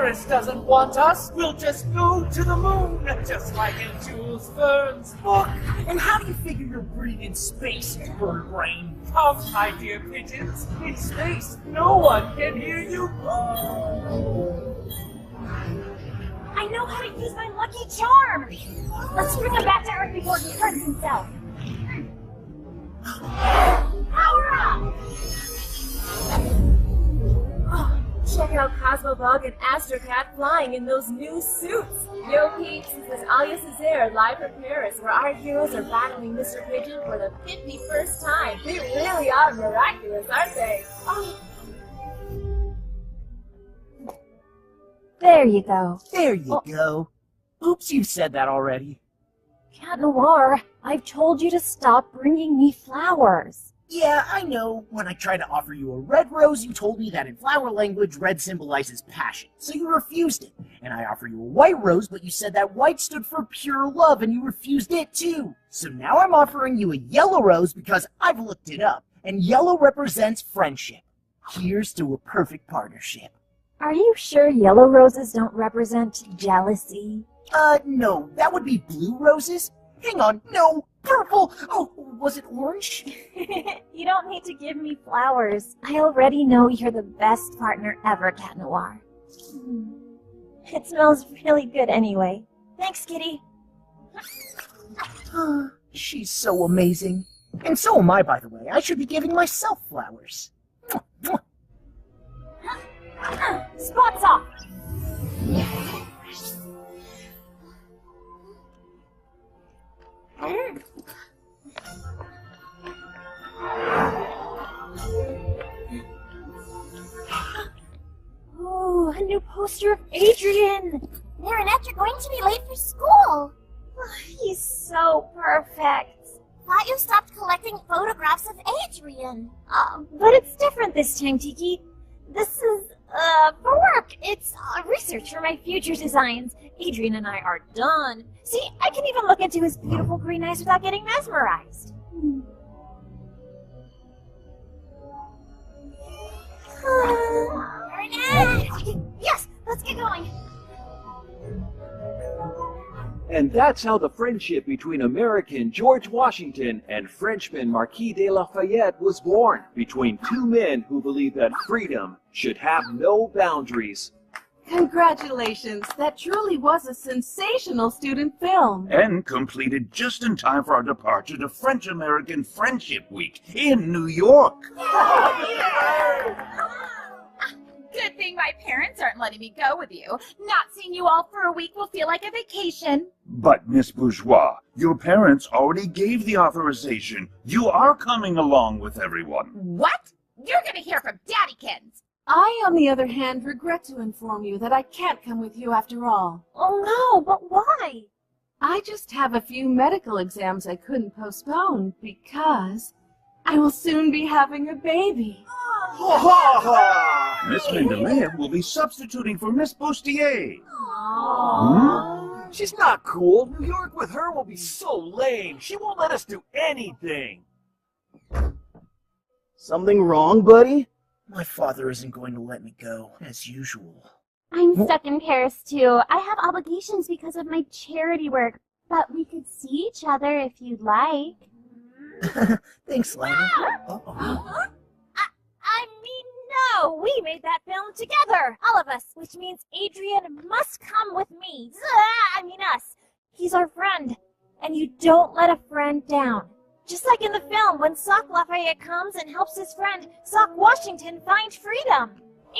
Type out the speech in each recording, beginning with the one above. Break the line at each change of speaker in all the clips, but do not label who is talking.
Paris doesn't want us, we'll just go to the moon, just like in Jules Verne's book. And how do you figure you're breathing in space, bird brain? Come, my dear pigeons, in space, no one can hear you.
I know how to use my lucky charm. Let's bring him back to Earth before he hurts himself. Power up! Oh, check out Cosmobug and Astrocat flying in those new suits. Yo peeps, this is Alia Césaire live from Paris, where our heroes are battling Mr. Pigeon for the 51st time. They really are miraculous, aren't they? Oh. There you go.
There you go. Oops, you've said that already.
Cat Noir, I've told you to stop bringing me flowers.
Yeah, I know. When I tried to offer you a red rose, you told me that in flower language, red symbolizes passion, so you refused it. And I offered you a white rose, but you said that white stood for pure love, and you refused it too. So now I'm offering you a yellow rose because I've looked it up, and yellow represents friendship. Here's to a perfect partnership.
Are you sure yellow roses don't represent jealousy?
No, that would be blue roses. Hang on, no, purple! Oh, was it orange?
You don't need to give me flowers. I already know you're the best partner ever, Cat Noir. It smells really good anyway. Thanks, Kitty.
She's so amazing. And so am I, by the way. I should be giving myself flowers.
Spots off! Ooh, a new poster of Adrian!
Marinette, you're going to be late for school.
He's so perfect.
Thought you stopped collecting photographs of Adrian.
But it's different this time, Tiki. This is, for work. It's research for my future designs. Adrian and I are done. See, I can even look into his beautiful green eyes without getting mesmerized.
Yes, let's get going.
And that's how the friendship between American George Washington and Frenchman Marquis de Lafayette was born, between two men who believed that freedom should have no boundaries.
Congratulations! That truly was a sensational student film.
And completed just in time for our departure to French-American Friendship Week in New York.
Good thing my parents aren't letting me go with you. Not seeing you all for a week will feel like a vacation.
But, Miss Bourgeois, your parents already gave the authorization. You are coming along with everyone.
What? You're gonna hear from Daddykins.
I, on the other hand, regret to inform you that I can't come with you after all.
Oh no, but why?
I just have a few medical exams I couldn't postpone because I will soon be having a baby.
Miss Mendeleev will be substituting for Miss Bustier.
She's not cool. New York with her will be so lame. She won't let us do anything.
Something wrong, buddy? My father isn't going to let me go, as usual.
I'm stuck in Paris, too. I have obligations because of my charity work, but we could see each other if you'd like.
Thanks, Lana.
I mean, no! We made that film together! All of us! Which means Adrian must come with me. I mean us. He's our friend. And you don't let a friend down. Just like in the film, when Sock Lafayette comes and helps his friend, Sock Washington, find freedom.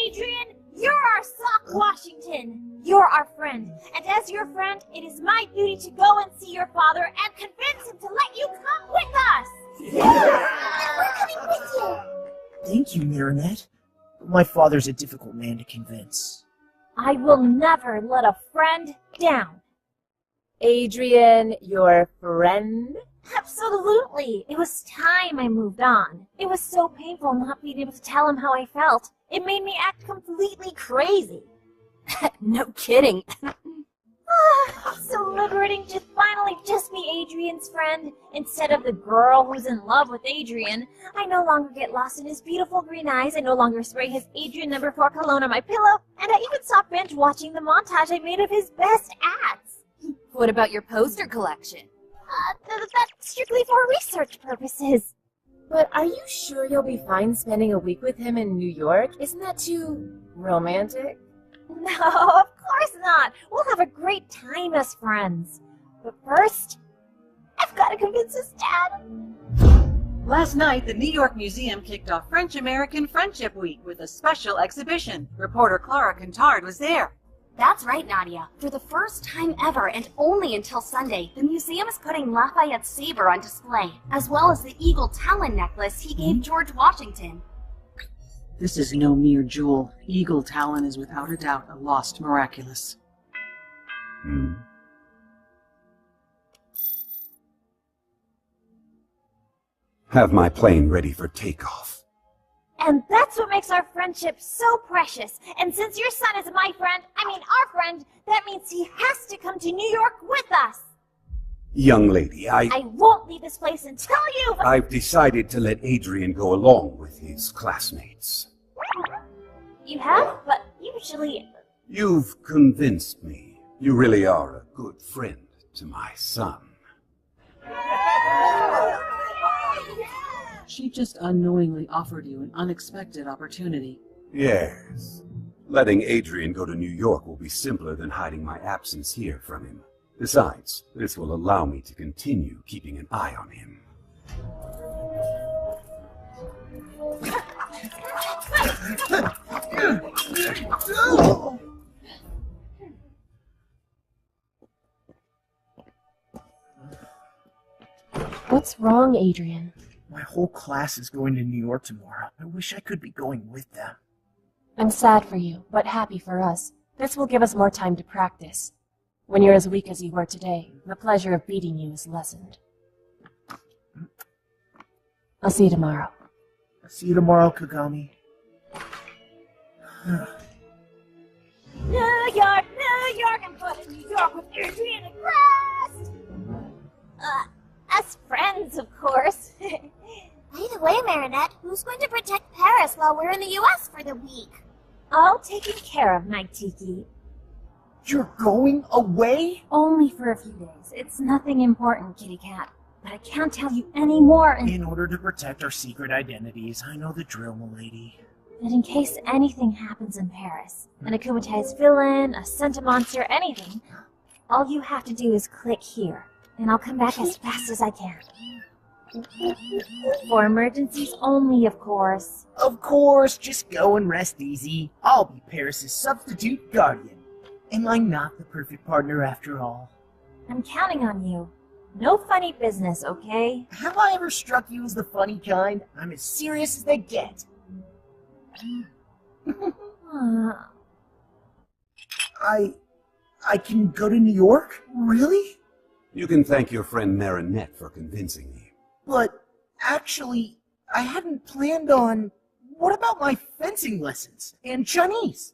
Adrian, you're our Sock Washington. You're our friend. And as your friend, it is my duty to go and see your father and convince him to let you come with us.
We're coming with you.
Thank you, Marinette. But my father's a difficult man to convince.
I will never let a friend down. Adrian, your friend? Absolutely. It was time I moved on. It was so painful not being able to tell him how I felt. It made me act completely crazy.
No kidding.
So liberating to finally just be Adrian's friend instead of the girl who's in love with Adrian. I no longer get lost in his beautiful green eyes. I no longer spray his Adrian No. 4 cologne on my pillow. And I even stop in binge watching the montage I made of his best ads.
What about your poster collection?
That's strictly for research purposes.
But are you sure you'll be fine spending a week with him in New York? Isn't that too romantic?
No, of course not. We'll have a great time as friends. But first, I've got to convince his dad.
Last night, the New York Museum kicked off French-American Friendship Week with a special exhibition. Reporter Clara Contard was there.
That's right, Nadia. For the first time ever, and only until Sunday, the museum is putting Lafayette's saber on display, as well as the eagle talon necklace he gave George Washington.
This is no mere jewel. Eagle talon is without a doubt a lost miraculous.
Have my plane ready for takeoff.
And that's what makes our friendship so precious. And since your son is my friend, our friend, that means he has to come to New York with us.
Young lady,
I won't leave this place until you've...
I've decided to let Adrian go along with his classmates.
You have? But usually...
You've convinced me. You really are a good friend to my son.
She just unknowingly offered you an unexpected opportunity.
Yes. Letting Adrian go to New York will be simpler than hiding my absence here from him. Besides, this will allow me to continue keeping an eye on him.
What's wrong, Adrian?
My whole class is going to New York tomorrow. I wish I could be going with them.
I'm sad for you, but happy for us. This will give us more time to practice. When you're as weak as you were today, the pleasure of beating you is lessened. I'll see you tomorrow.
I'll see you tomorrow, Kagami.
New York, I'm going to New York with Adrian and Crest! Us friends, of course.
By the way, Marinette, who's going to protect Paris while we're in the U.S. for the week?
All taken care of, Night Tiki.
You're going away?
Only for a few days. It's nothing important, Kitty Cat. But I can't tell you any more.
In order to protect our secret identities, I know the drill, m'lady.
And in case anything happens in Paris, an akumatized villain, a centimonster, anything, all you have to do is click here, and I'll come back as fast as I can. For emergencies only, of course.
Of course, just go and rest easy. I'll be Paris's substitute guardian. Am I not the perfect partner after all?
I'm counting on you. No funny business, okay?
Have I ever struck you as the funny kind? I'm as serious as they get. I can go to New York? Really?
You can thank your friend Marinette for convincing me.
But, actually, I hadn't planned on... What about my fencing lessons? And Chinese?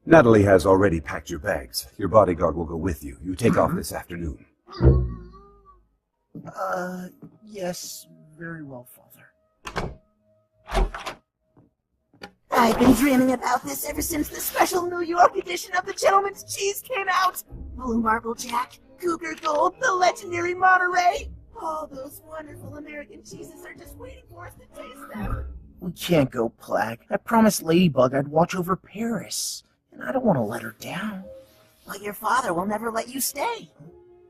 Natalie has already packed your bags. Your bodyguard will go with you. You take off this afternoon.
Yes, very well, Father.
I've been dreaming about this ever since the special New York edition of the Gentleman's Cheese came out. Blue Marble Jack, Cougar Gold, the legendary Monterey. All those wonderful American cheeses are just waiting for us to taste them.
We can't go, Plague. I promised Ladybug I'd watch over Paris, and I don't want to let her down.
But your father will never let you stay.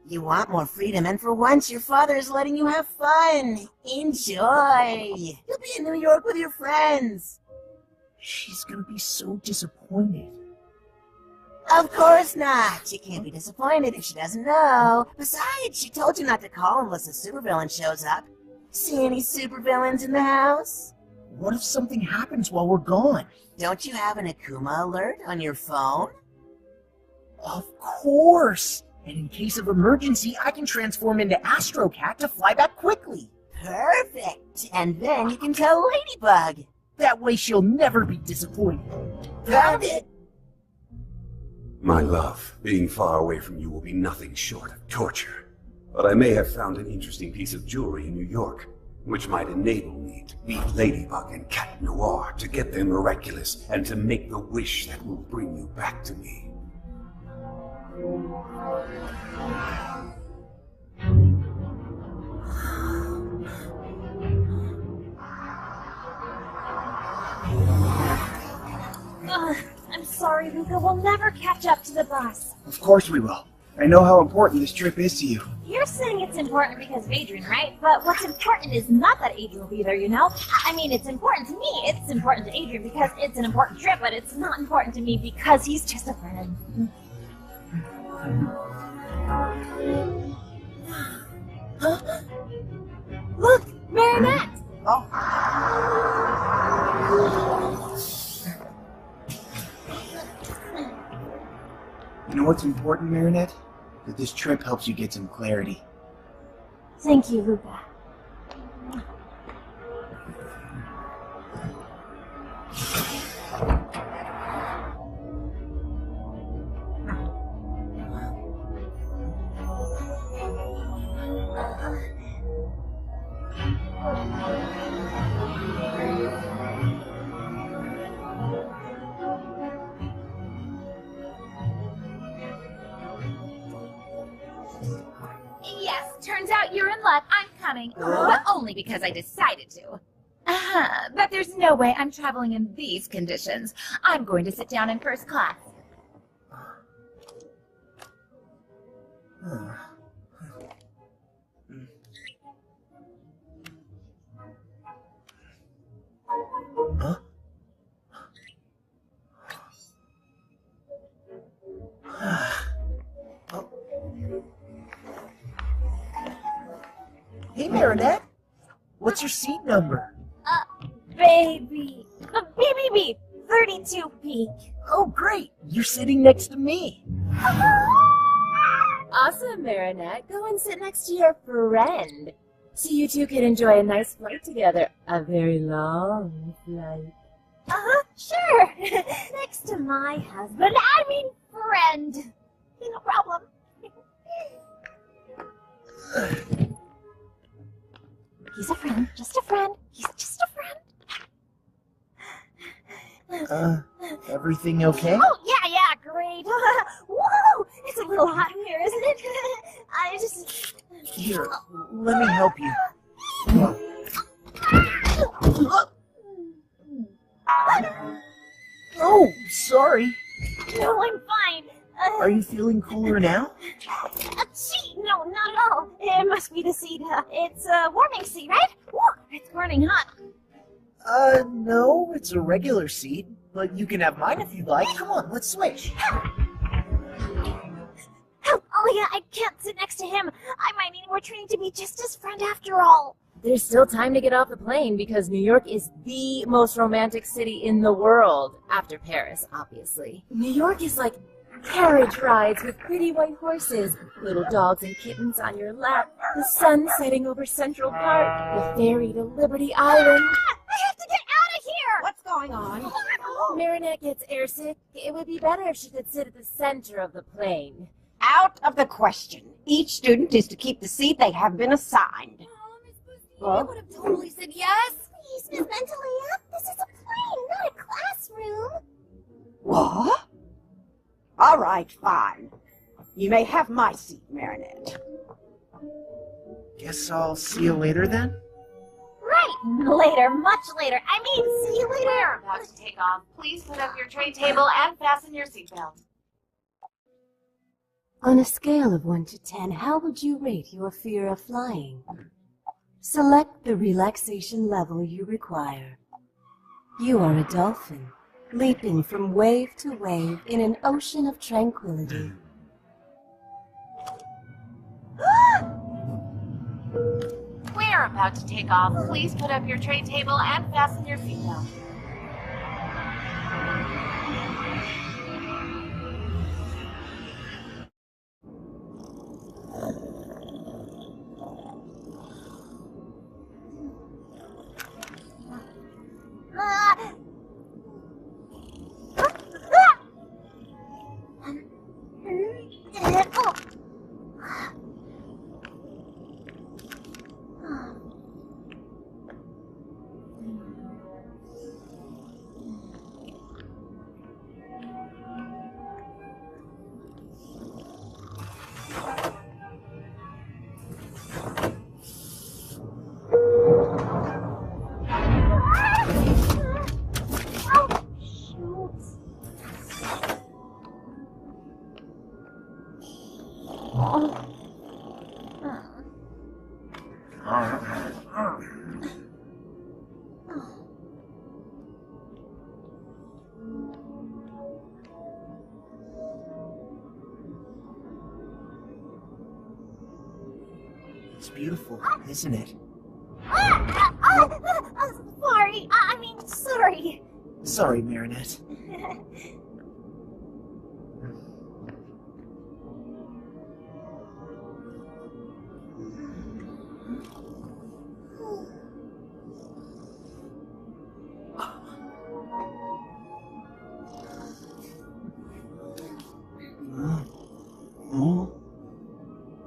You want more freedom, and for once your father is letting you have fun. Enjoy. You'll be in New York with your friends.
She's gonna be so disappointed.
Of course not. She can't be disappointed if she doesn't know. Besides, she told you not to call unless a supervillain shows up. See any supervillains in the house?
What if something happens while we're gone?
Don't you have an Akuma alert on your phone?
Of course! And in case of emergency, I can transform into Astro Cat to fly back quickly.
Perfect! And then you can tell Ladybug.
That way she'll never be disappointed.
Found it!
My love, being far away from you will be nothing short of torture. But I may have found an interesting piece of jewelry in New York, which might enable me to beat Ladybug and Cat Noir, to get them miraculous, and to make the wish that will bring you back to me.
Luca will never catch up to the bus.
Of course we will. I know how important this trip is to you.
You're saying it's important because of Adrian, right? But what's important is not that Adrian will be there, you know? I mean, it's important to me. It's important to Adrian because it's an important trip, but it's not important to me because he's just a friend. Huh? Look! Marinette!
Oh. You know what's important, Marinette? That this trip helps you get some clarity.
Thank you, Luca.
Yes, turns out you're in luck. I'm coming. But only because I decided to. But there's no way I'm traveling in these conditions. I'm going to sit down in first class.
Huh?
Hey, Marinette. What's your seat number?
Baby. BBB. 32 peak.
Oh, great. You're sitting next to me.
Awesome, Marinette. Go and sit next to your friend. So you two can enjoy a nice flight together. A very long flight.
Sure. Next to my husband. I mean, friend. No problem. He's a friend. Just a friend. He's just a friend.
Everything okay?
Oh, yeah, great. Whoa! It's a little hot in here, isn't it? I just...
Here, let me help you. Oh, sorry.
No, I'm fine.
Are you feeling cooler now?
Seat? No, not at all. It must be the seat. It's a warming seat, right? Woo, it's burning hot.
No, it's a regular seat, but you can have mine if you'd like. Come on, let's switch.
Oh, yeah, I can't sit next to him. I might need more training to be just his friend after all.
There's still time to get off the plane because New York is the most romantic city in the world. After Paris, obviously. New York is like carriage rides with pretty white horses, little dogs and kittens on your lap, the sun setting over Central Park, the ferry to Liberty Island.
I have to get out of here!
What's going on?
Marinette gets airsick. It would be better if she could sit at the center of the plane.
Out of the question. Each student is to keep the seat they have been assigned.
I would have totally said yes. Please, Miss Mentally Up. This is a plane, not a classroom.
What? All right, fine. You may have my seat, Marinette.
Guess I'll see you later then?
Right, later, much later. I mean, see you later.
We're about to take off. Please put up your tray table and fasten your seatbelt.
On a scale of 1 to 10, how would you rate your fear of flying? Select the relaxation level you require. You are a dolphin, leaping from wave to wave in an ocean of tranquility.
We're about to take off. Please put up your tray table and fasten your seatbelt.
It's beautiful, isn't it?
Sorry.
Sorry, Marinette.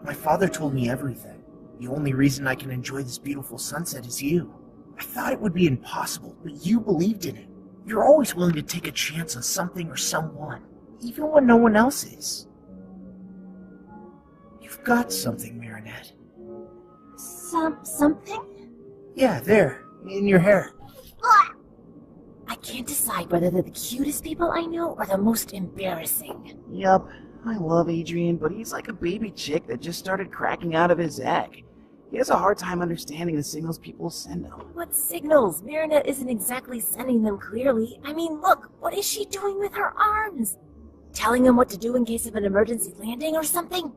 My father told me everything. The only reason I can enjoy this beautiful sunset is you. I thought it would be impossible, but you believed in it. You're always willing to take a chance on something or someone, even when no one else is. You've got something, Marinette.
Something?
Yeah, there, in your hair.
I can't decide whether they're the cutest people I know or the most embarrassing.
Yup, I love Adrian, but he's like a baby chick that just started cracking out of his egg. He has a hard time understanding the signals people send him.
What signals? Marinette isn't exactly sending them clearly. I mean, look, what is she doing with her arms? Telling him what to do in case of an emergency landing or something?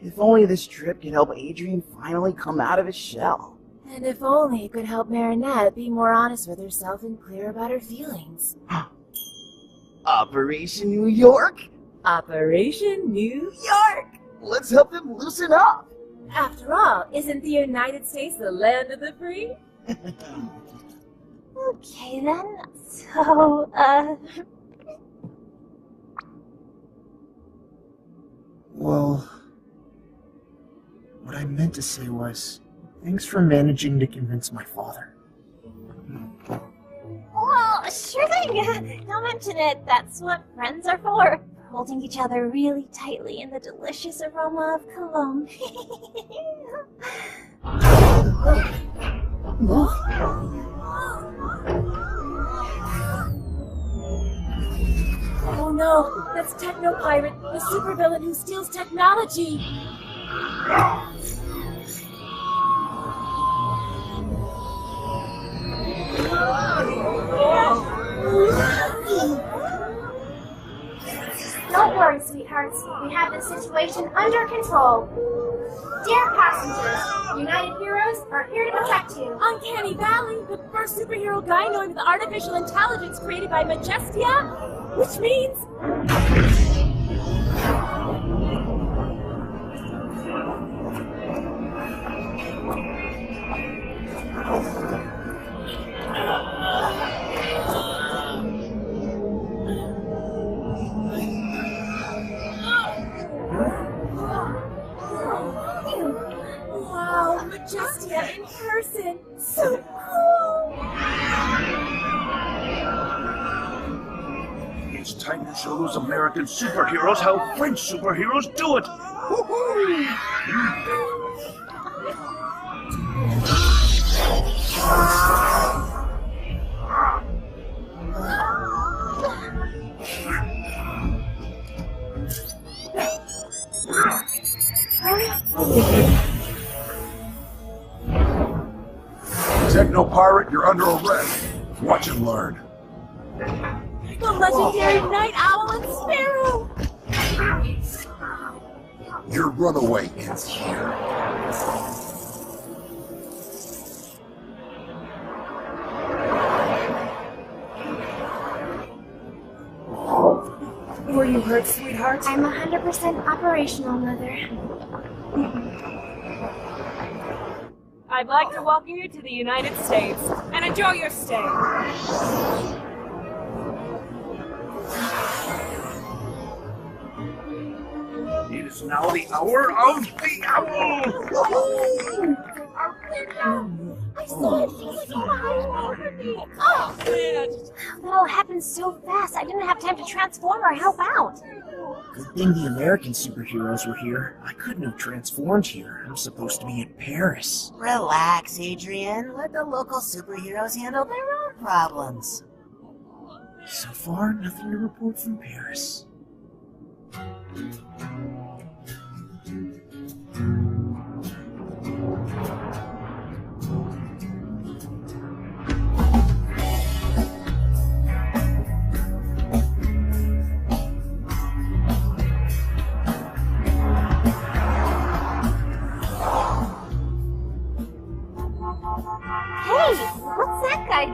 If only this trip could help Adrian finally come out of his shell.
And if only it could help Marinette be more honest with herself and clear about her feelings.
Operation New York?
Operation New York!
Let's help him loosen up!
After all, isn't the United States the land of the free?
Okay then, so,
Well, what I meant to say was, thanks for managing to convince my father.
well, sure thing. Don't mention it. That's what friends are for. Holding each other really tightly in the delicious aroma of cologne.
Oh no, that's Techno Pirate, the supervillain who steals technology!
Don't worry, sweethearts. We have this situation under control. Dear passengers, United Heroes are here to protect you.
Uncanny Valley, the first superhero guy knowing the artificial intelligence created by Majestia, which means... Wow, Majestia in person! So cool!
It's time to show those American superheroes how French superheroes do it! Techno Pirate, you're under arrest. Watch and learn.
The legendary Night Owl and Sparrow!
Your runaway ends here.
Were you hurt, sweetheart? I'm 100% operational, Mother.
I'd like to welcome you to the United States and enjoy your stay.
It is now the hour of the owl!
I saw it flying behind me. Oh, man. That all happened so fast, I didn't have time to transform or help out.
Good thing the American superheroes were here. I couldn't have transformed here. I'm supposed to be in Paris.
Relax, Adrian. Let the local superheroes handle their own problems.
So far, nothing to report from Paris.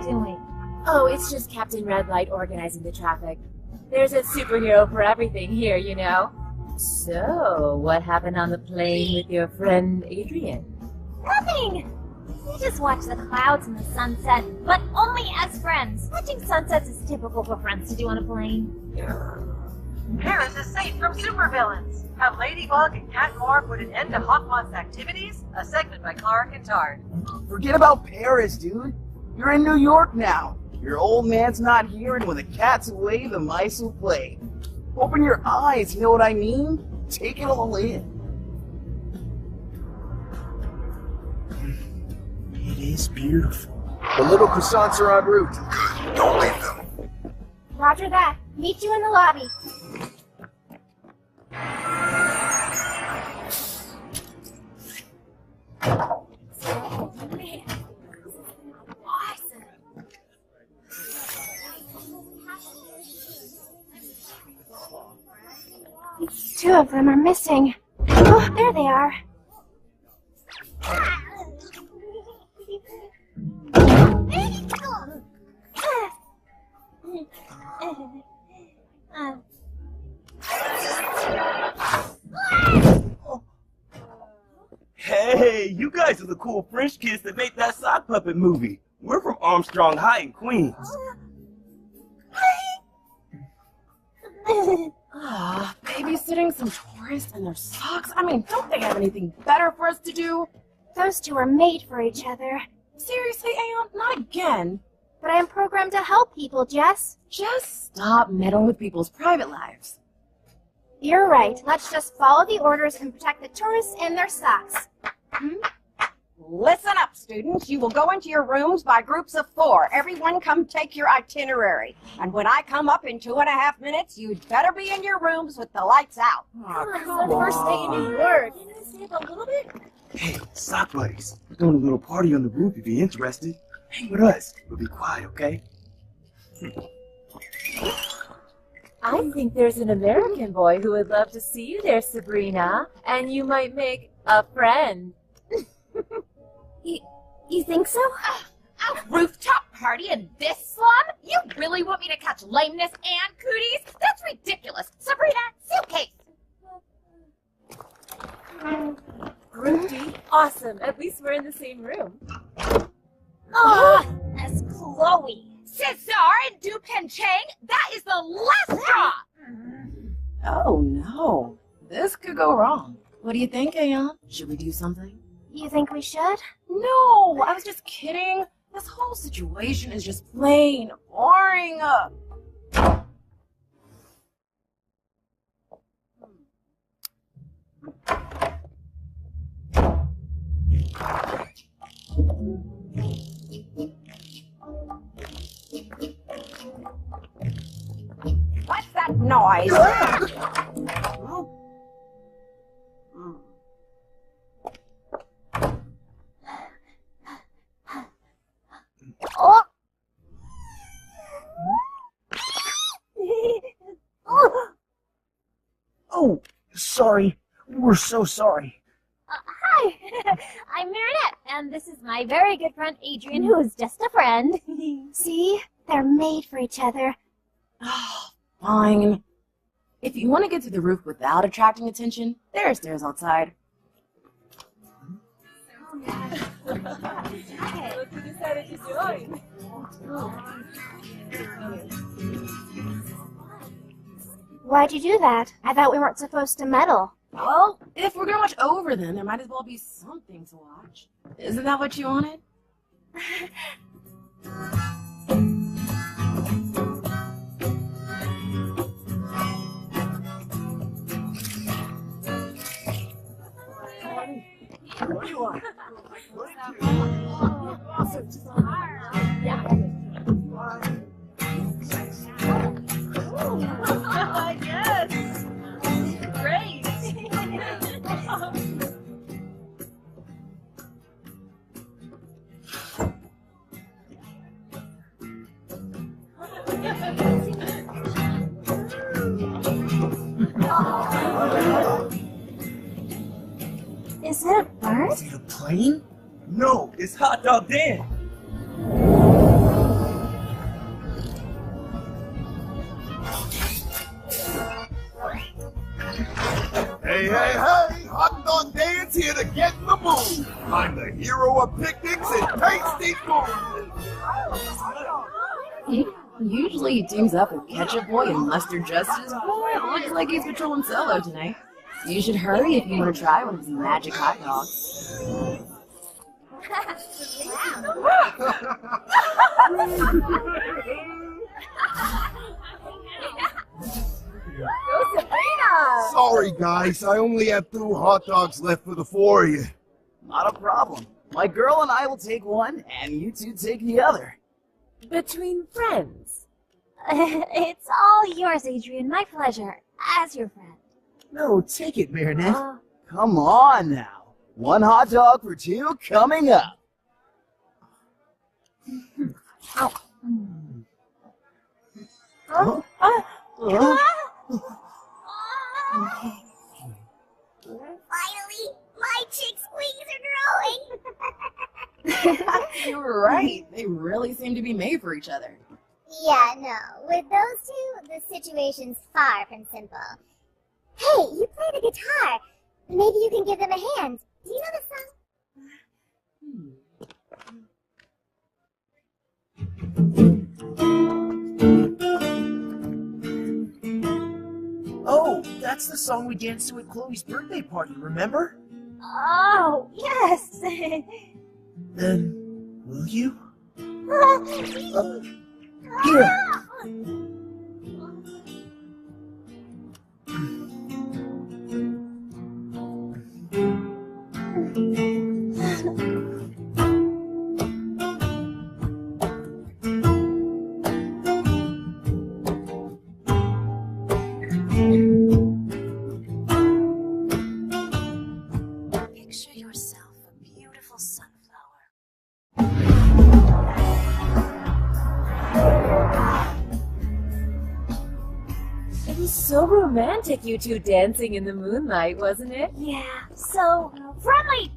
Doing?
Oh, it's just Captain Red Light organizing the traffic. There's a superhero for everything here, you know. So, what happened on the plane with your friend Adrian?
Nothing! We just watched the clouds and the sunset, but only as friends. Watching sunsets is typical for friends to do on a plane.
Paris is safe from supervillains. Have Ladybug and Cat Noir put an end to Hawkmoth's activities? A segment by Clara Kintard.
Forget about Paris, dude. You're in New York now. Your old man's not here, and when the cat's away, the mice will play. Open your eyes, you know what I mean? Take it all in.
It is beautiful.
The little croissants are en route.
Good. Don't leave them.
Roger that. Meet you in the lobby. Two of them are missing. Oh, there they are.
Hey, you guys are the cool French kids that made that sock puppet movie. We're from Armstrong High in Queens.
Babysitting some tourists and their socks? I mean, don't they have anything better for us to do?
Those two are made for each other.
Seriously, Aeon? Not again.
But I am programmed to help people, Jess.
Just stop meddling with people's private lives.
You're right. Let's just follow the orders and protect the tourists and their socks.
Listen up, students. You will go into your rooms by groups of 4. Everyone come take your itinerary. And when I come up in 2.5 minutes, you'd better be in your rooms with the lights out.
It's the first day in New York. Can I stay up a little bit?
Hey, sock buddies. We're doing a little party on the roof if you're interested. Hang with us. We'll be quiet, okay?
I think there's an American boy who would love to see you there, Sabrina. And you might make a friend.
You think so?
A rooftop party in this slum? You really want me to catch lameness and cooties? That's ridiculous. Sabrina, suitcase.
Rudy, awesome. At least we're in the same room.
Oh, that's Chloe.
Cesar and Dupin Chang, that is the last straw.
Oh, no. This could go wrong. What do you think, Aeon? Should we do something?
You think we should?
No, I was just kidding. This whole situation is just plain boring.
What's that noise?
Oh.
Oh, sorry. We're so sorry.
Hi, I'm Marinette, and this is my very good friend Adrian, who is just a friend.
See? They're made for each other.
Oh, fine. If you want to get to the roof without attracting attention, there are stairs outside.
Look who decided to join.
Why'd you do that? I thought we weren't supposed to meddle.
Well, if we're gonna watch over them, there might as well be something to watch. Isn't that what you wanted?
What do you want?
Is it a bird?
Is it a plane?
No, it's Hot Dog Dan.
Hey, hey, hey! Hot Dog Dan's here to get in the mood! I'm the hero of picnics and tasty food!
He usually teams up with Ketchup Boy and Mustard Justice. Boy, it looks like he's patrolling solo tonight. You should hurry if you want to try one of his magic hot dogs.
Go Sabrina!
Sorry, guys, I only have 2 hot dogs left for the 4 of you.
Not a problem. My girl and I will take one, and you two take the other.
Between friends.
It's all yours, Adrian. My pleasure. As your friend.
No, take it, Marinette.
Come on now. 1 hot dog for 2 coming up.
Finally, my chick's wings are growing!
You were right. They really seem to be made for each other.
Yeah, no. With those two, the situation's far from simple. Hey, you play the guitar. Maybe you can give them a hand. Do you know the song?
Oh, that's the song we danced to at Chloe's birthday party, remember?
Oh, yes!
Then, will you? Here!
Picture yourself a beautiful sunflower.
It was so romantic, you two dancing in the moonlight, wasn't it?
Yeah, so friendly.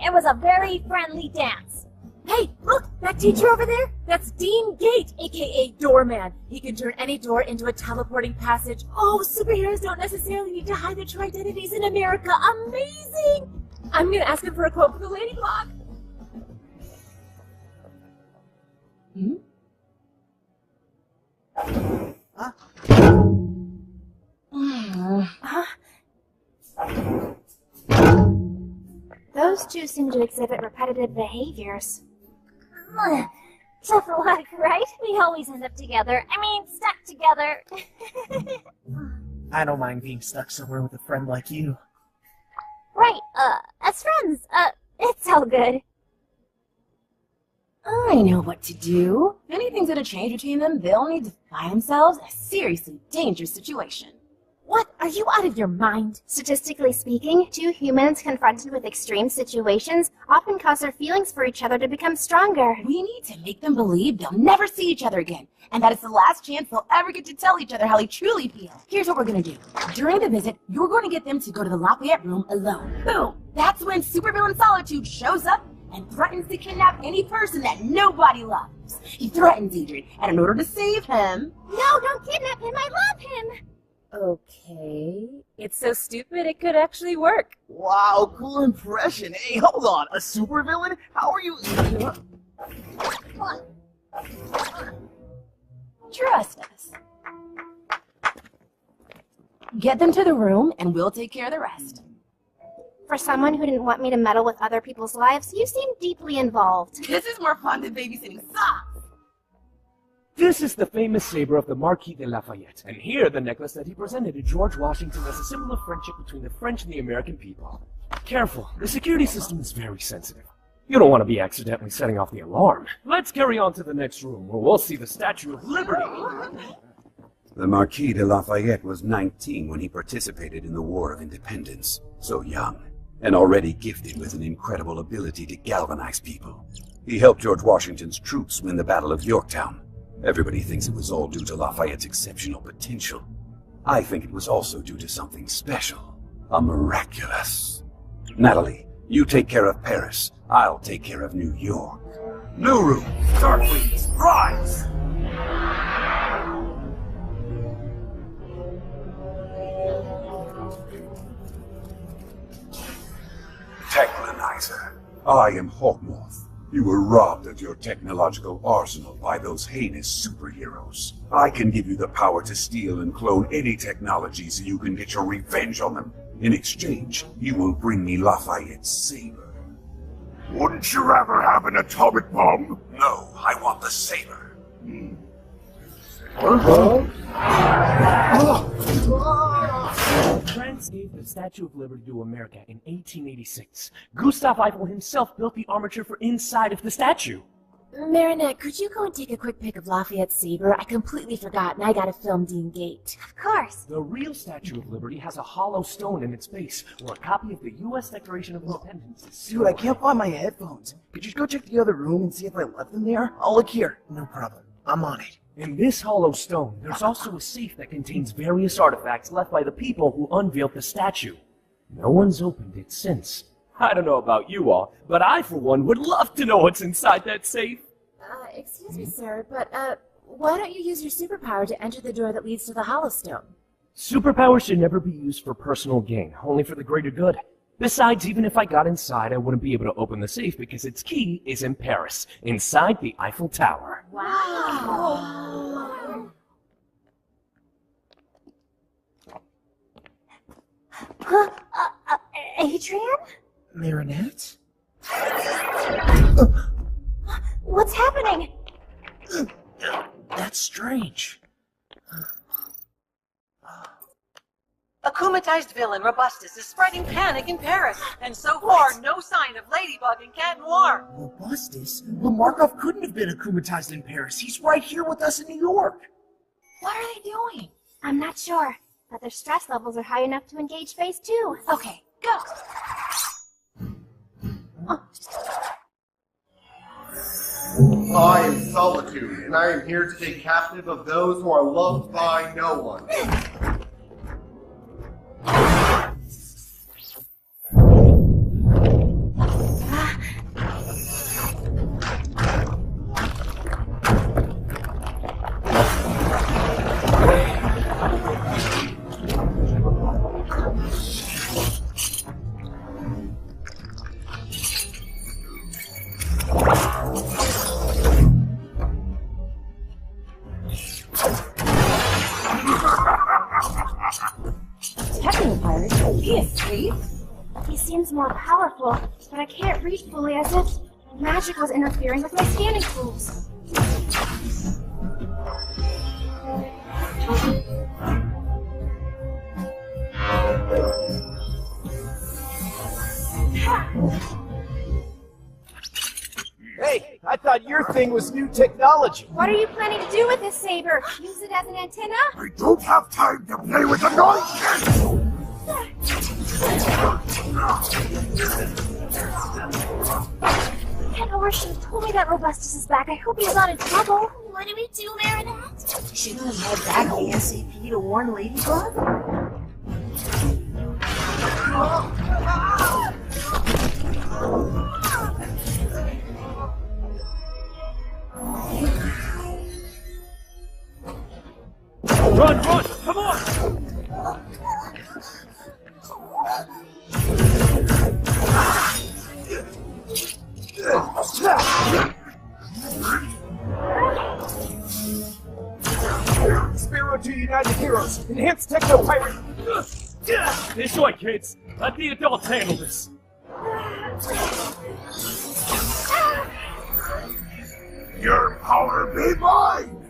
It was a very friendly dance.
Hey, look, that teacher over there? That's Dean Gate, aka Doorman. He can turn any door into a teleporting passage. Oh, superheroes don't necessarily need to hide their true identities in America. Amazing! I'm gonna ask him for a quote for the lady clock.
Those two seem to exhibit repetitive behaviors. Tough luck, right? We always end up together. I mean, stuck together.
I don't mind being stuck somewhere with a friend like you.
Right, as friends, it's all good.
I know what to do. If anything's gonna change between them, they'll need to find themselves in a seriously dangerous situation.
What? Are you out of your mind?
Statistically speaking, 2 humans confronted with extreme situations often cause their feelings for each other to become stronger.
We need to make them believe they'll never see each other again, and that it's the last chance they'll ever get to tell each other how they truly feel. Here's what we're gonna do. During the visit, you're going to get them to go to the Lafayette room alone. Boom! That's when supervillain Solitude shows up and threatens to kidnap any person that nobody loves. He threatens Adrian, and in order to save him...
No, don't kidnap him! I love him!
Okay. It's so stupid it could actually work.
Wow, cool impression. Hey, hold on. A supervillain? How are you...
Trust us. Get them to the room, and we'll take care of the rest.
For someone who didn't want me to meddle with other people's lives, you seem deeply involved.
This is more fun than babysitting socks.
This is the famous saber of the Marquis de Lafayette, and here the necklace that he presented to George Washington as a symbol of friendship between the French and the American people. Careful, the security system is very sensitive. You don't want to be accidentally setting off the alarm. Let's carry on to the next room, where we'll see the Statue of Liberty.
The Marquis de Lafayette was 19 when he participated in the War of Independence. So young, and already gifted with an incredible ability to galvanize people. He helped George Washington's troops win the Battle of Yorktown, Everybody thinks it was all due to Lafayette's exceptional potential. I think it was also due to something special. A miraculous. Natalie, you take care of Paris. I'll take care of New York.
New room, start please, rise!
Techlonizer, I am Hawkmoth. You were robbed of your technological arsenal by those heinous superheroes. I can give you the power to steal and clone any technology so you can get your revenge on them. In exchange, you will bring me Lafayette's saber.
Wouldn't you rather have an atomic bomb?
No, I want the saber.
France gave the Statue of Liberty to America in 1886. Gustav Eiffel himself built the armature for inside of the statue.
Marinette, could you go and take a quick pic of Lafayette's saber? I completely forgot, and I gotta film Dean Gate.
Of course.
The real Statue of Liberty has a hollow stone in its base, where a copy of the U.S. Declaration of Independence is
Dude, I can't find my headphones. Could you go check the other room and see if I left them there? I'll look here.
No problem. I'm on it.
In this hollow stone, there's also a safe that contains various artifacts left by the people who unveiled the statue. No one's opened it since. I don't know about you all, but I, for one, would love to know what's inside that safe.
Excuse me, sir, but, why don't you use your superpower to enter the door that leads to the hollow stone?
Superpowers should never be used for personal gain, only for the greater good. Besides, even if I got inside, I wouldn't be able to open the safe because its key is in Paris, inside the Eiffel Tower.
Wow. Huh? Adrian?
Marinette?
What's happening?
That's strange.
A kumatized villain, Robustus, is spreading panic in Paris, and so far, no sign of Ladybug and Cat Noir.
Robustus? Well, Markov couldn't have been akumatized in Paris. He's right here with us in New York.
What are they doing? I'm not sure, but their stress levels are high enough to engage phase 2.
Okay, go.
I am Solitude, and I am here to take captive of those who are loved by no one.
He seems more powerful, but I can't reach fully as if magic was interfering with my scanning tools.
Hey, I thought your thing was new technology.
What are you planning to do with this saber? Use it as an antenna?
I don't have time to play with the noise!
Kenor should have told me that Robustus is back. I hope he's not in trouble.
What do we do, Marinette? Shouldn't we head back ASAP to warn Ladybug?
Run, run! Come on!
Sparrow 2 United Heroes, enhanced techno pirate.
This way, kids. Let the adults handle this.
Your power be mine!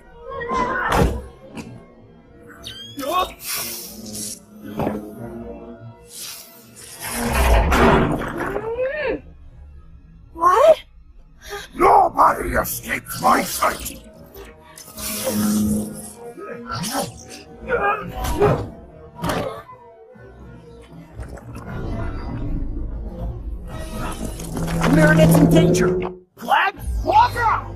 What?
Nobody escapes my sight!
Marinette's in danger! Flag, walk out!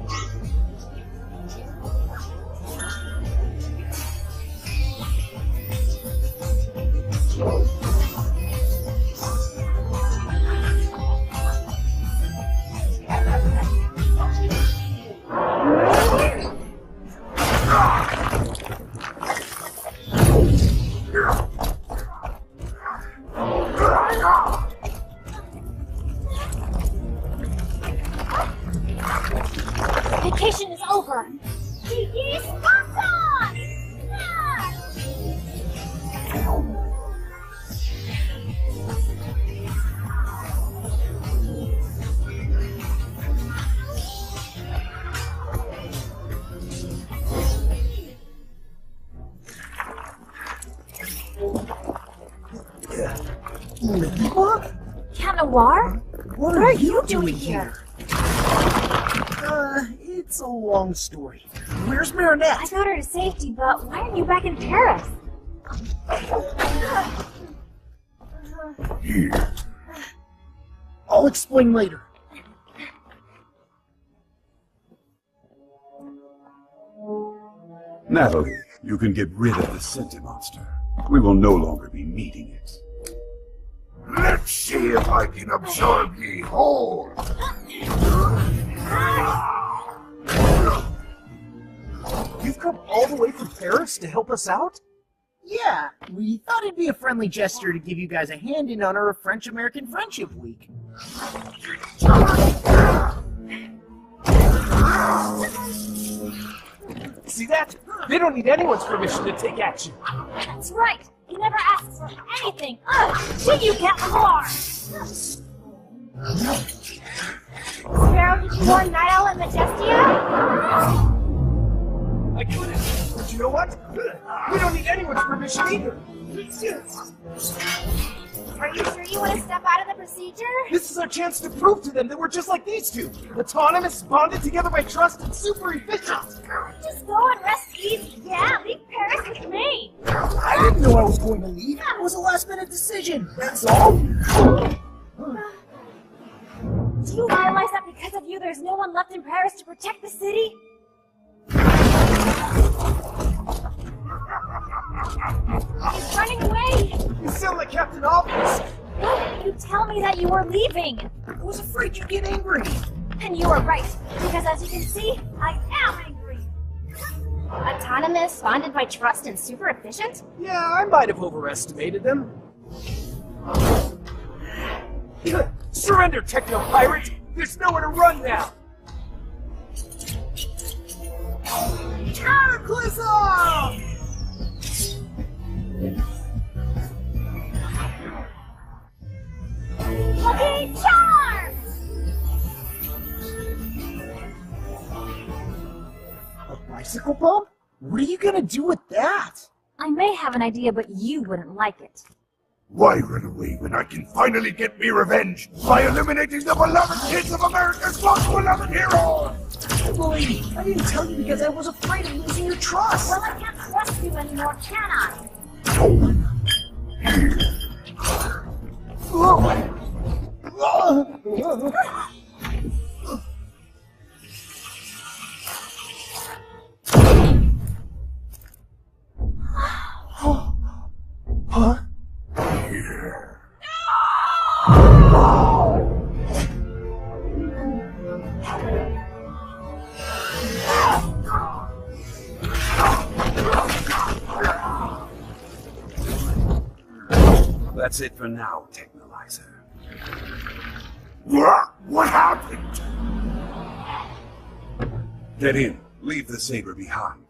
Ladybug?
Cat Noir?
What are you doing here? It's a long story. Where's Marinette?
I got her to safety, but why aren't you back in Paris?
Here.
I'll explain later.
Natalie, you can get rid of the Senti monster. We will no longer be needing it.
Let's see if I can absorb ye whole.
You've come all the way from Paris to help us out? Yeah, we thought it'd be a friendly gesture to give you guys a hand in honor of French-American Friendship Week.
See that? They don't need anyone's permission to take action.
That's right. He never asks for anything. Did you, Cat Noir? Sparrow, did you warn Night Owl and Majestia?
I couldn't. But you know what? We don't need anyone's permission either.
Are you sure you want to step out of the procedure?
This is our chance to prove to them that we're just like these two. Autonomous, bonded together by trust, and super efficient.
Just go and rest easy. Yeah, leave Paris with me.
I didn't know I was going to leave. It was a last-minute decision. That's all.
Do you realize that because of you, there's no one left in Paris to protect the city? He's running away!
You sound like Captain Obvious!
Why didn't you tell me that you were leaving?
I was afraid you'd get angry.
And you were right, because as you can see, I am angry.
Autonomous, bonded by trust, and super efficient?
Yeah, I might have overestimated them. Surrender, techno-pirate! There's nowhere to run now! Cataclysm!
Lucky Charm!
A bicycle pump? What are you gonna do with that?
I may have an idea, but you wouldn't like it.
Why run away when I can finally get me revenge by eliminating the beloved kids of America's most beloved heroes?
Lady, I didn't tell you because I was afraid of losing your trust.
Well, I can't trust you anymore, can I?
Huh?
That's it for now, Technolyzer.
What happened?
Get in. Leave the saber behind.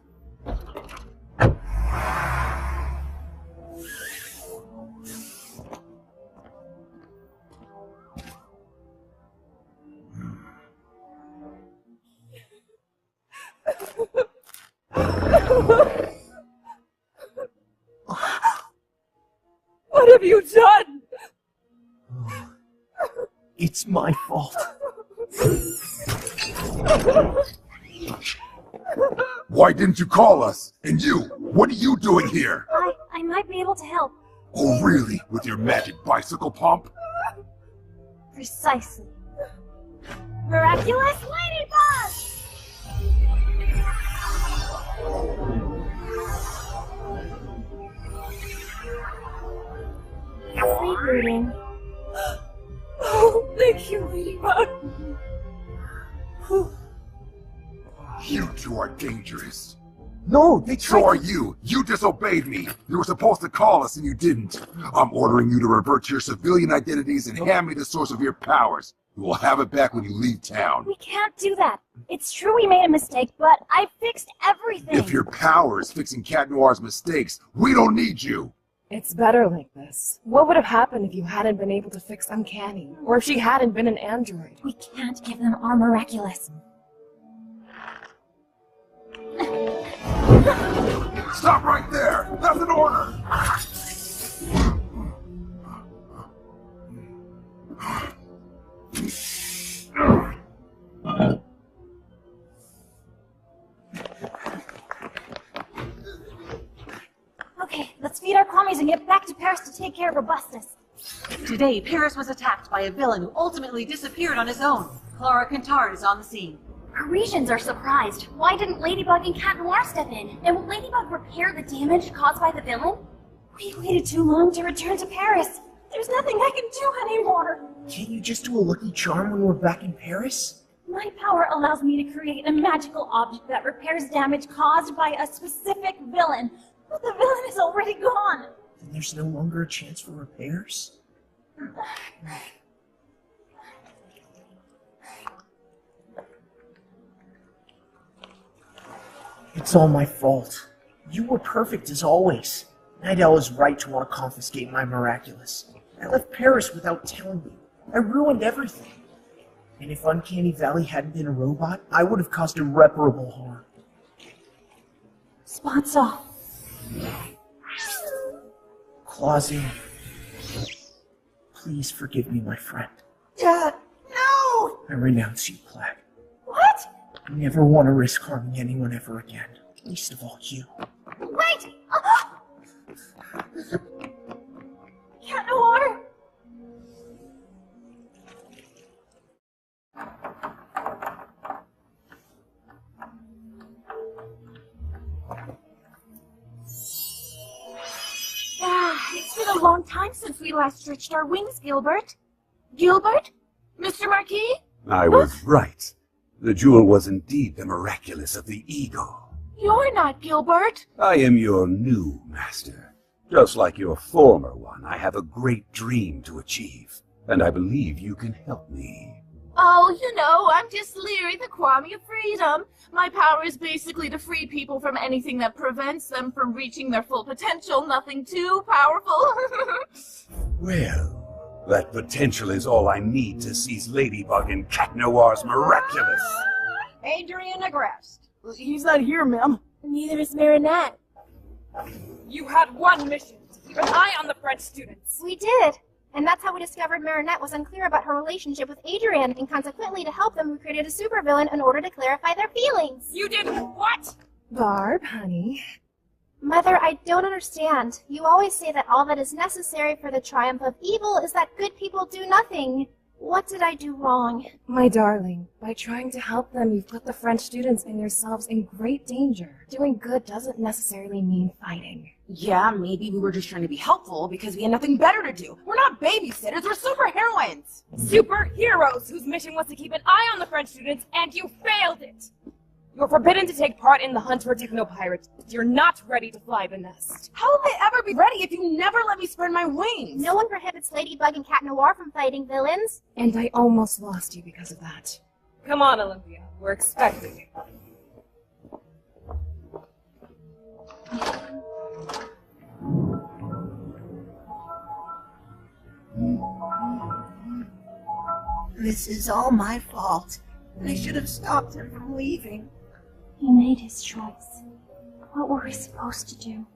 What have you done?
It's my fault.
Why didn't you call us? And you, what are you doing here?
I might be able to help.
Oh, really? With your magic bicycle pump?
Precisely. Miraculous Ladybug! Rebooting.
Oh, thank you, Ladybug.
You two are dangerous.
No, they tried
So are you. You disobeyed me. You were supposed to call us and you didn't. I'm ordering you to revert to your civilian identities and hand me the source of your powers. You will have it back when you leave town.
We can't do that. It's true we made a mistake, but I fixed everything.
If your power is fixing Cat Noir's mistakes, we don't need you.
It's better like this. What would have happened if you hadn't been able to fix Uncanny? Or if she hadn't been an android?
We can't give them our Miraculous.
Stop right there! That's an order!
Okay, let's feed our commies and get back to Paris to take care of robustness.
Today, Paris was attacked by a villain who ultimately disappeared on his own. Clara Cantard is on the scene.
Parisians are surprised. Why didn't Ladybug and Cat Noir step in? And will Ladybug repair the damage caused by the villain?
We waited too long to return to Paris. There's nothing I can do anymore.
Can't you just do a lucky charm when we're back in Paris?
My power allows me to create a magical object that repairs damage caused by a specific villain. But the villain is already gone.
Then there's no longer a chance for repairs? It's all my fault. You were perfect as always. Night Owl is right to want to confiscate my miraculous. I left Paris without telling you. I ruined everything. And if Uncanny Valley hadn't been a robot, I would have caused irreparable harm.
Spots off.
Claws in. Please forgive me, my friend.
No!
I renounce you, Plague.
What?
I never want to risk harming anyone ever again. Least of all you.
Wait! Cat Noir!
It's been a long time since we last stretched our wings, Gilbert. Gilbert? Mr. Marquis?
I was right. The jewel was indeed the miraculous of the eagle.
You're not Gilbert.
I am your new master. Just like your former one, I have a great dream to achieve, and I believe you can help me.
Oh, you know, I'm just Leary, the Kwame of Freedom. My power is basically to free people from anything that prevents them from reaching their full potential. Nothing too powerful.
Well, that potential is all I need to seize Ladybug and Cat Noir's miraculous.
Adrian Agrest.
He's not here, ma'am.
Neither is Marinette.
You had one mission, to keep an eye on the French students.
We did. And that's how we discovered Marinette was unclear about her relationship with Adrian, and consequently to help them we created a supervillain in order to clarify their feelings.
You did what? Barb, honey.
Mother, I don't understand. You always say that all that is necessary for the triumph of evil is that good people do nothing. What did I do wrong?
My darling, by trying to help them, you've put the French students and yourselves in great danger. Doing good doesn't necessarily mean fighting.
Yeah, maybe we were just trying to be helpful because we had nothing better to do. We're not babysitters, we're superheroines.
Superheroes whose mission was to keep an eye on the French students, and you failed it! You're forbidden to take part in the hunt for techno-pirates. You're not ready to fly the nest.
How will I ever be ready if you never let me spread my wings?
No one prohibits Ladybug and Cat Noir from fighting villains.
And I almost lost you because of that. Come on, Olympia. We're expecting you.
This is all my fault. I should have stopped him from leaving.
He made his choice. What were we supposed to do?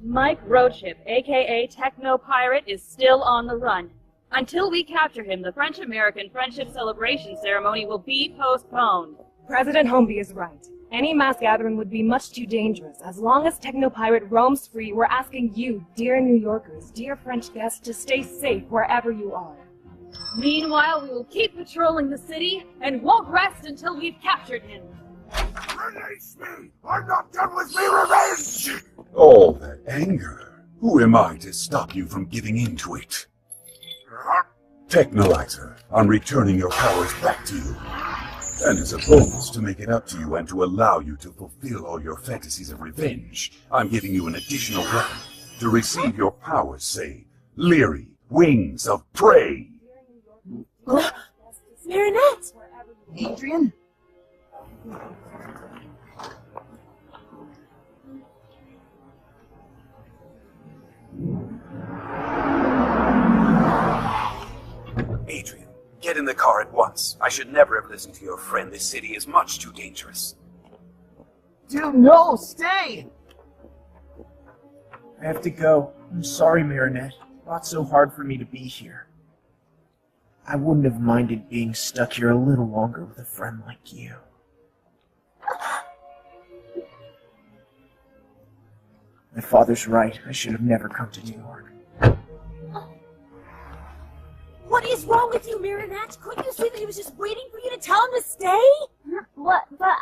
Mike Roadship, aka Techno Pirate, is still on the run. Until we capture him, the French-American Friendship Celebration ceremony will be postponed.
President Homeby is right. Any mass gathering would be much too dangerous. As long as Techno Pirate roams free, we're asking you, dear New Yorkers, dear French guests, to stay safe wherever you are.
Meanwhile, we will keep patrolling the city and won't rest until we've captured him.
Release me! I'm not done with me revenge!
All that anger. Who am I to stop you from giving in to it? Technolizer, I'm returning your powers back to you. And as a bonus to make it up to you and to allow you to fulfill all your fantasies of revenge, I'm giving you an additional weapon. To receive your powers, say, Leary, Wings of Prey.
Marinette!
Adrian?
Adrian, get in the car at once. I should never have listened to your friend. This city is much too dangerous.
Dude, no, stay!
I have to go. I'm sorry, Marinette. Fought so hard for me to be here. I wouldn't have minded being stuck here a little longer with a friend like you. My father's right. I should have never come to New York.
What is wrong with you, Marinette? Couldn't you see that he was just waiting for you to tell him to stay?
What? But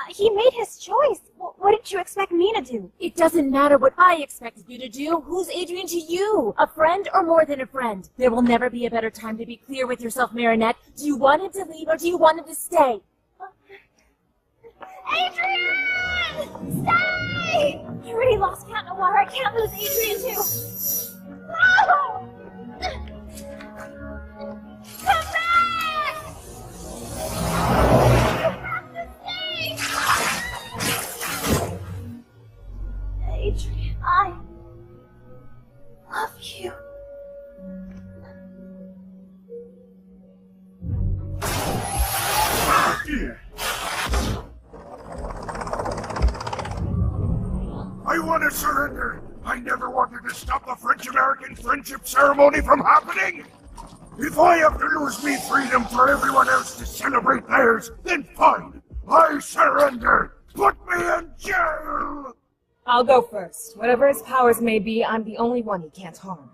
he made his choice. What did you expect me to do?
It doesn't matter what I expected you to do. Who's Adrian to you? A friend or more than a friend? There will never be a better time to be clear with yourself, Marinette. Do you want him to leave or do you want him to stay?
Adrian! Stay! You already lost Cat Noir. I can't lose Adrian too. No! Come back! You have to stay! Adrian, I love you.
I want to surrender. I never wanted to stop the French-American friendship ceremony from happening. If I have to lose me freedom for everyone else to celebrate theirs, then fine. I surrender. Put me in jail.
I'll go first. Whatever his powers may be, I'm the only one he can't harm.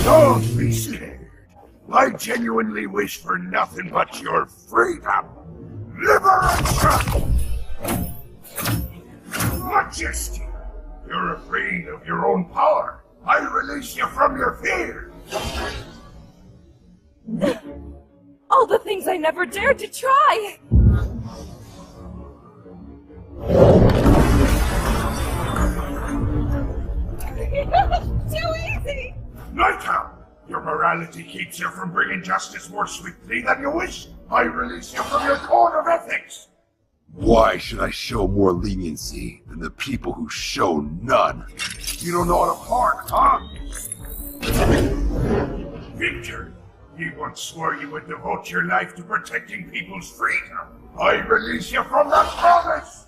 Don't be scared. I genuinely wish for nothing but your freedom. Liberation! Majesty, you're afraid of your own power. I release you from your fear.
All the things I never dared to try! Too easy!
Nightown, your morality keeps you from bringing justice more swiftly than you wish. I release you from your code of ethics.
Why should I show more leniency than the people who show none?
You don't know how to park, huh? Victor, you once swore you would devote your life to protecting people's freedom. I release you from that promise!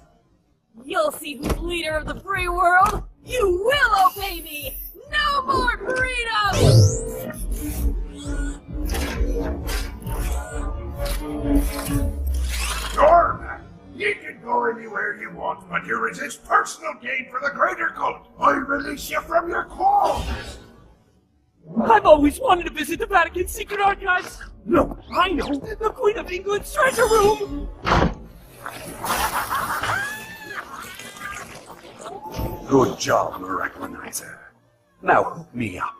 You'll see who's leader of the free world. You will obey me. No more freedom!
Sure, you can go anywhere you want, but you resist personal gain for the greater good. I release you from your clothes.
I've always wanted to visit the Vatican's secret archives. Look, I know, the Queen of England's treasure room.
Good job, Miraculonizer. Now hook me up.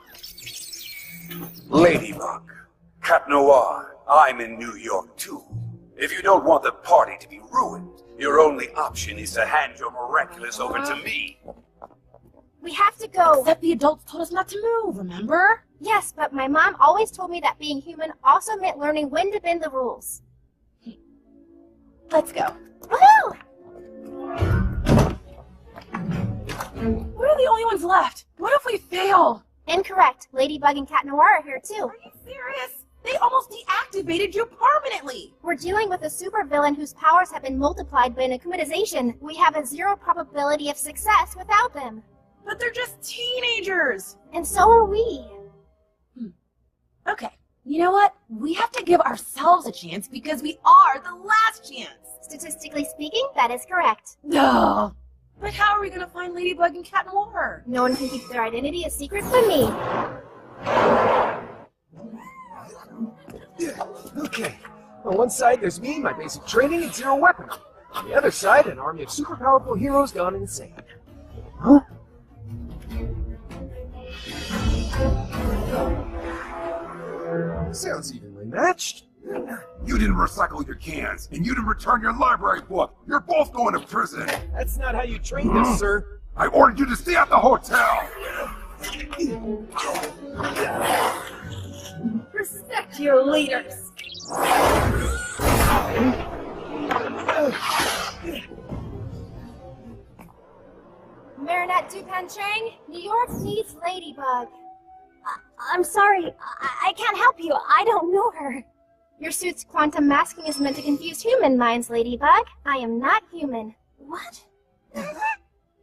Ladybug, Cat Noir, I'm in New York too. If you don't want the party to be ruined, your only option is to hand your miraculous over to me.
We have to go.
Except the adults told us not to move, remember?
Yes, but my mom always told me that being human also meant learning when to bend the rules.
Let's go.
Woohoo!
We're the only ones left. What if we fail?
Incorrect. Ladybug and Cat Noir are here too.
Are you serious? They almost deactivated you permanently.
We're dealing with a supervillain whose powers have been multiplied by an akumatization. We have a 0 probability of success without them.
But they're just teenagers.
And so are we.
Okay, you know what? We have to give ourselves a chance because we are the last chance.
Statistically speaking, that is correct.
No. But how are we going to find Ladybug and Cat Noir?
No one can keep their identity a secret from me.
Okay. On one side, there's me, my basic training, and 0 weaponry. On the other side, an army of super powerful heroes gone insane. Huh? Sounds evenly matched.
You didn't recycle your cans, and you didn't return your library book. You're both going to prison.
That's not how you trained us, sir.
I ordered you to stay at the hotel.
Respect your leaders.
Marinette Dupan Chang, New York needs Ladybug. I'm sorry, I can't help you. I don't know her. Your suit's quantum masking is meant to confuse human minds, Ladybug. I am not human. What?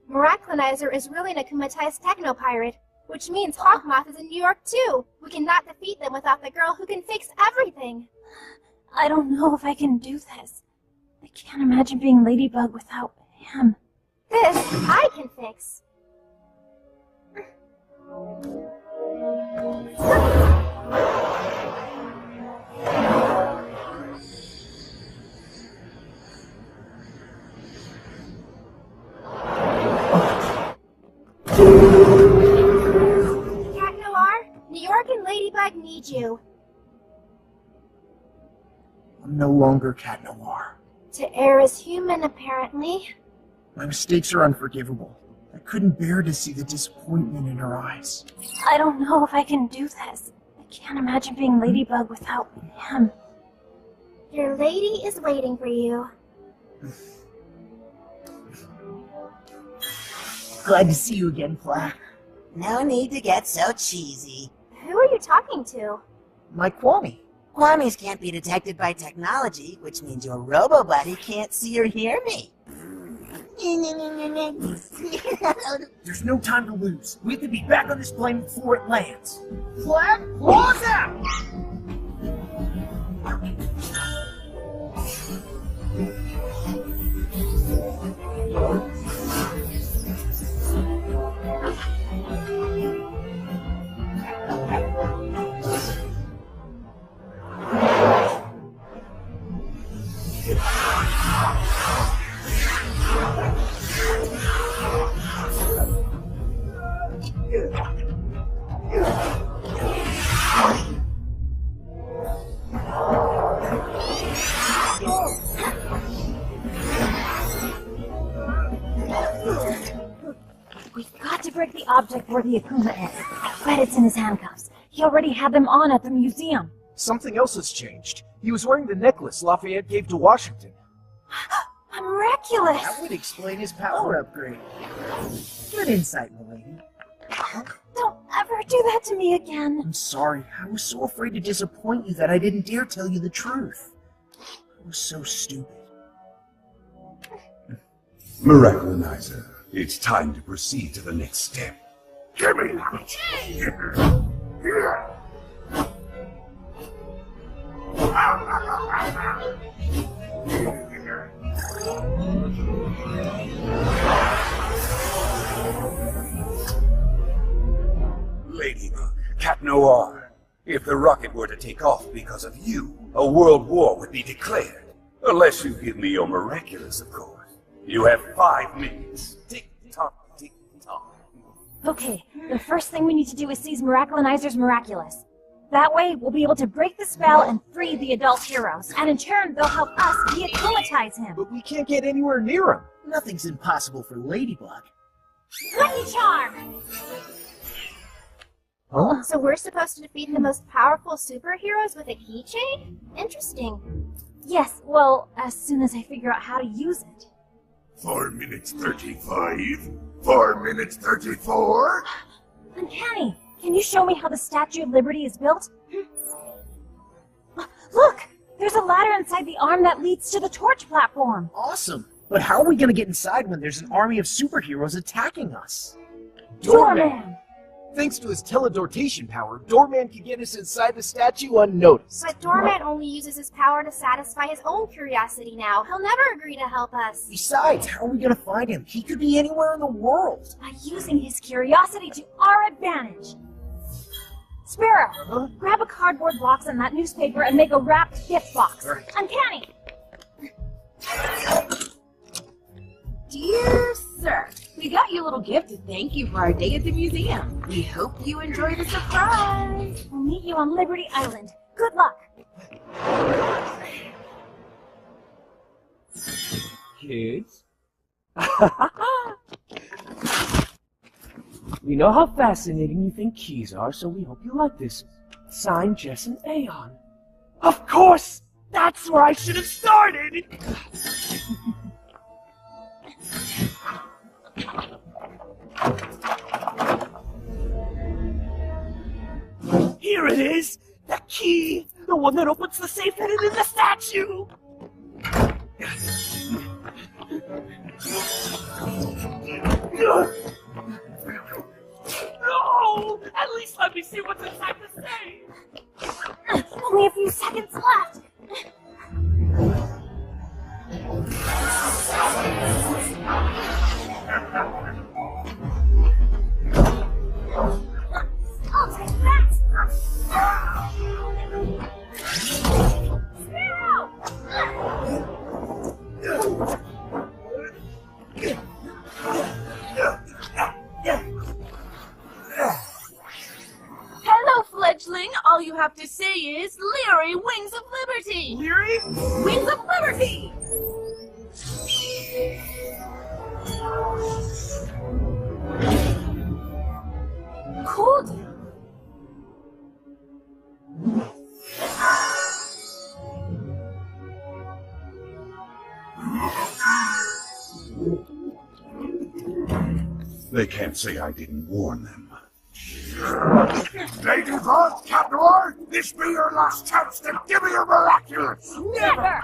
Miraculonizer is really an akumatized techno-pirate, which means Hawkmoth is in New York too. We cannot defeat them without the girl who can fix everything. I don't know if I can do this. I can't imagine being Ladybug without him.
This I can fix. Cat Noir, New York and Ladybug need you.
I'm no longer Cat Noir.
To err as human, apparently.
My mistakes are unforgivable. I couldn't bear to see the disappointment in her eyes.
I don't know if I can do this. I can't imagine being Ladybug without him.
Your lady is waiting for you.
Glad to see you again, Flack.
No need to get so cheesy.
Who are you talking to?
My Kwame.
Kwames can't be detected by technology, which means your robo-buddy can't see or hear me.
There's no time to lose. We have to be back on this plane before it lands. Flack, claws out!
We've got to break the object where the Akuma is. I bet it's in his handcuffs. He already had them on at the museum.
Something else has changed. He was wearing the necklace Lafayette gave to Washington.
Miraculous!
That would explain his power upgrade. Good insight, milady.
Don't ever do that to me again.
I'm sorry. I was so afraid to disappoint you that I didn't dare tell you the truth. I was so stupid.
Miraculonizer, it's time to proceed to the next step.
Give me that!
Ladybug, Cat Noir, if the rocket were to take off because of you, a world war would be declared. Unless you give me your miraculous, of course. You have 5 minutes. Tick-tock, tick-tock.
Okay, the first thing we need to do is seize Miraculonizer's Miraculous. That way, we'll be able to break the spell and free the adult heroes. And in turn, they'll help us de-akumatize him.
But we can't get anywhere near him.
Nothing's impossible for Ladybug.
Lucky Charm!
Huh?
So we're supposed to defeat the most powerful superheroes with a keychain? Interesting.
Yes, well, as soon as I figure out how to use it.
4 minutes 35? 4 minutes 34?
Uncanny! Can you show me how the Statue of Liberty is built? Look! There's a ladder inside the arm that leads to the torch platform.
Awesome! But how are we gonna get inside when there's an army of superheroes attacking us?
Doorman!
Thanks to his teledortation power, Doorman can get us inside the statue unnoticed.
But Doorman only uses his power to satisfy his own curiosity now. He'll never agree to help us.
Besides, how are we gonna find him? He could be anywhere in the world.
By using his curiosity to our advantage. Sparrow, grab a cardboard box and that newspaper and make a wrapped gift box.
Right.
Uncanny!
Dear sir, we got you a little gift to thank you for our day at the museum. We hope you enjoy the surprise.
We'll meet you on Liberty Island. Good luck.
Kids? We know how fascinating you think keys are, so we hope you like this. Signed, Jess and Aeon. Of course! That's where I should have started! Here it is! The key! The one that opens the safe hidden in the statue! No! At least let me see what's inside the safe!
Only a few seconds left.
Fury, Wings of Liberty! Cool down.
They can't say I didn't warn them.
Lady Vogue, Captain, this be your last chance to give me your miraculous!
Never!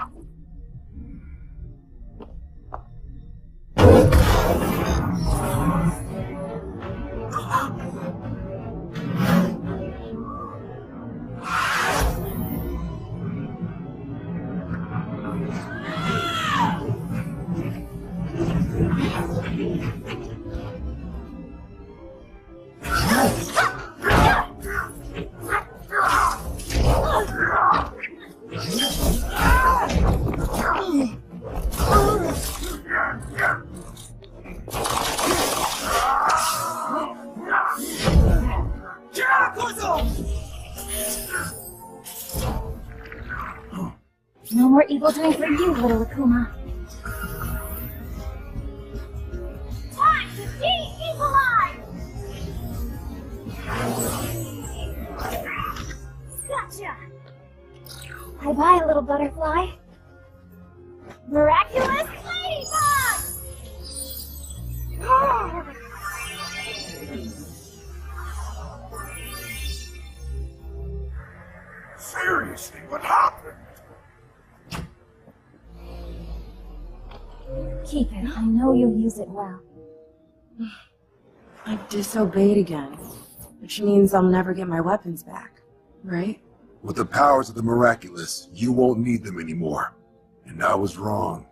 No more evil doing for you, little Akuma. Time to de-equalize! Gotcha! Bye-bye, little butterfly. Miraculous ladybug!
Seriously, what happened?
Keep it. I know you'll use it well.
I disobeyed again, which means I'll never get my weapons back, right?
With the powers of the miraculous, you won't need them anymore. And I was wrong.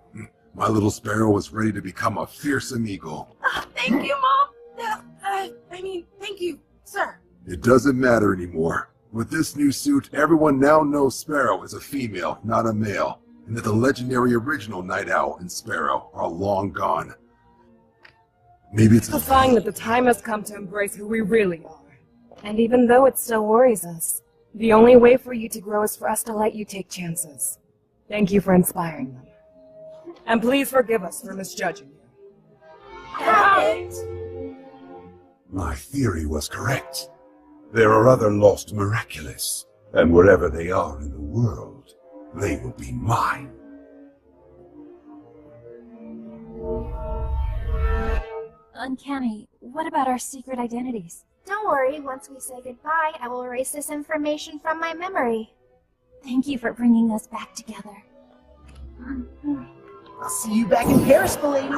My little sparrow was ready to become a fearsome eagle.
Thank you, Mom! Thank you, sir.
It doesn't matter anymore. With this new suit, everyone now knows Sparrow is a female, not a male, and that the legendary original Night Owl and Sparrow are long gone. Maybe it's
a sign that the time has come to embrace who we really are. And even though it still worries us, the only way for you to grow is for us to let you take chances. Thank you for inspiring them. And please forgive us for misjudging you.
My theory was correct. There are other lost miraculous, and wherever they are in the world, they will be mine.
Uncanny, what about our secret identities?
Don't worry, once we say goodbye, I will erase this information from my memory.
Thank you for bringing us back together.
I'll see you back in Paris, milady.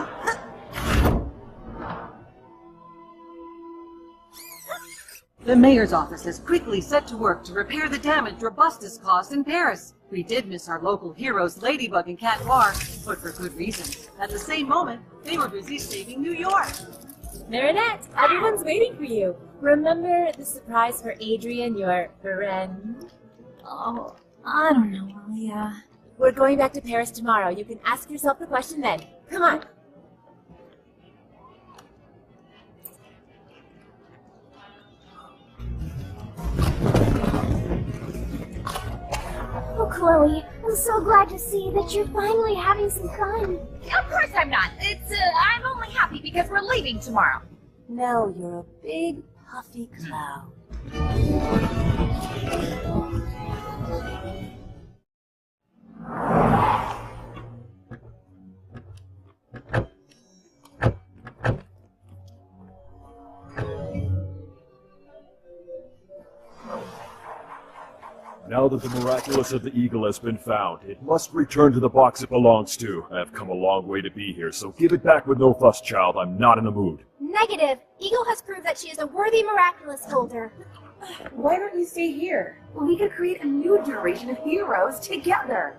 The mayor's office has quickly set to work to repair the damage Robustus caused in Paris. We did miss our local heroes Ladybug and Cat Noir, but for good reason. At the same moment, they were busy saving New York.
Marinette, everyone's waiting for you. Remember the surprise for Adrian, your friend?
Oh, I don't know, Alia.
We're going back to Paris tomorrow. You can ask yourself the question then. Come on.
Oh, Chloe, I'm so glad to see that you're finally having some fun.
Of course I'm not. I'm only happy because we're leaving tomorrow.
No, you're a big, puffy cloud.
Now that the miraculous of the eagle has been found, it must return to the box it belongs to. I have come a long way to be here, so give it back with no fuss, child. I'm not in the mood.
Negative. Eagle has proved that she is a worthy miraculous holder.
Why don't you stay here? We could create a new generation of heroes together.